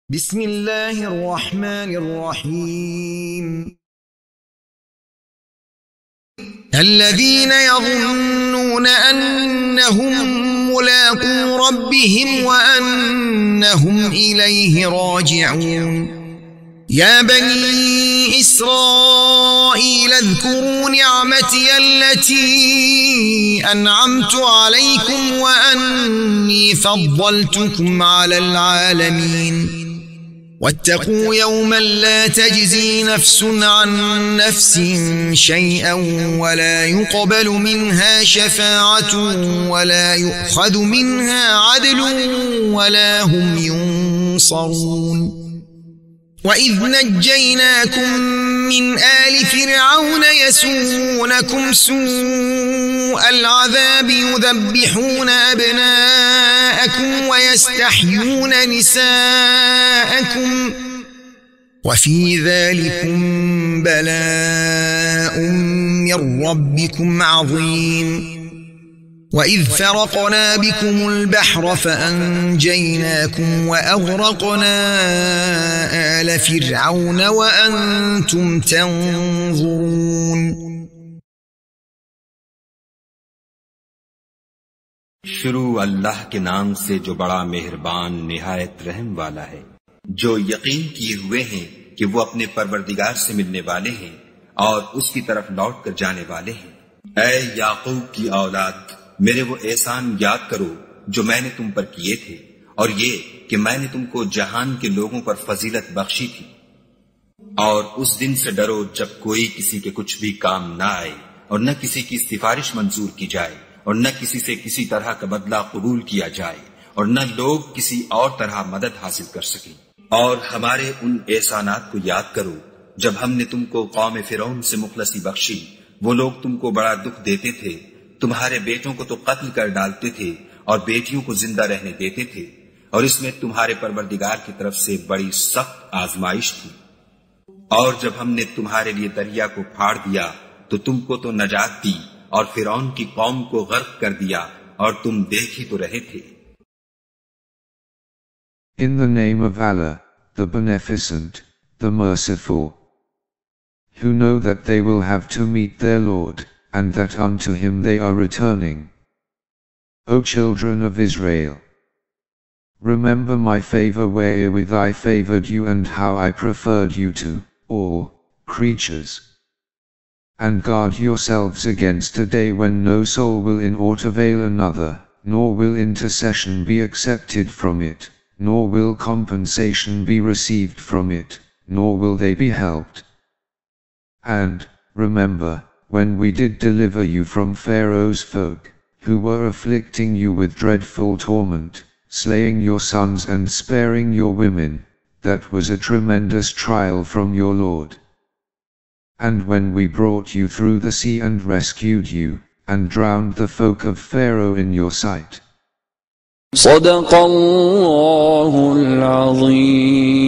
بسم الله الرحمن الرحيم الذين يظنون أنهم ملاقو ربهم وأنهم إليه راجعون يا بني إسرائيل اذكروا نعمتي التي أنعمت عليكم وأني فضلتكم على العالمين واتقوا يوما لا تجزي نفس عن نفس شيئا ولا يقبل منها شفاعة ولا يؤخذ منها عدل ولا هم ينصرون وإذ نجيناكم من آل فرعون يسومونكم سوء العذاب يذبحون أبناءكم ويستحيون نساءكم وفي ذلكم بلاء من ربكم عظيم وإذ فرقنا بكم البحر فأنجيناكم وأغرقنا آل فرعون وأنتم تنظرون शुरू अल्लाह के नाम से जो बड़ा मेहरबान निहायत रहम वाला है। जो यकीन किए हुए हैं कि वो अपने परवरदिगार से मिलने वाले हैं और उसकी तरफ लौट कर जाने वाले हैं। ऐ याकूब की औलाद, मेरे वो एहसान याद करो जो मैंने तुम पर किए थे और ये कि मैंने तुमको जहान के लोगों पर फजीलत बख्शी थी। और उस दिन से डरो जब कोई किसी के कुछ भी काम ना आए और न किसी की सिफारिश मंजूर की जाए और न किसी से किसी तरह का बदला कबूल किया जाए और न लोग किसी और तरह मदद हासिल कर सकें। और हमारे उन एहसानात को याद करो जब हमने तुमको कौम फिरौन से मुखलसी बख्शी। वो लोग तुमको बड़ा दुख देते थे, तुम्हारे बेटों को तो कत्ल कर डालते थे और बेटियों को जिंदा रहने देते थे, और इसमें तुम्हारे परवरदिगार की तरफ से बड़ी सख्त आजमाइश थी। और जब हमने तुम्हारे लिए दरिया को फाड़ दिया तो तुमको तो नजात दी और फिरौन की कौम को गर्क कर दिया और तुम देख ही तो रहे थे। In the name of Allah, the Beneficent, the Merciful, who know that they will have to meet their Lord, and that unto him they are returning. O children of Israel, remember my favor wherewith I favored you and how I preferred you to all creatures. And guard yourselves against a day when no soul will in aught avail another, nor will intercession be accepted from it, nor will compensation be received from it, nor will they be helped. And remember, when we did deliver you from Pharaoh's folk, who were afflicting you with dreadful torment, slaying your sons and sparing your women, that was a tremendous trial from your Lord. And when we brought you through the sea and rescued you, and drowned the folk of Pharaoh in your sight. صدق الله العظيم.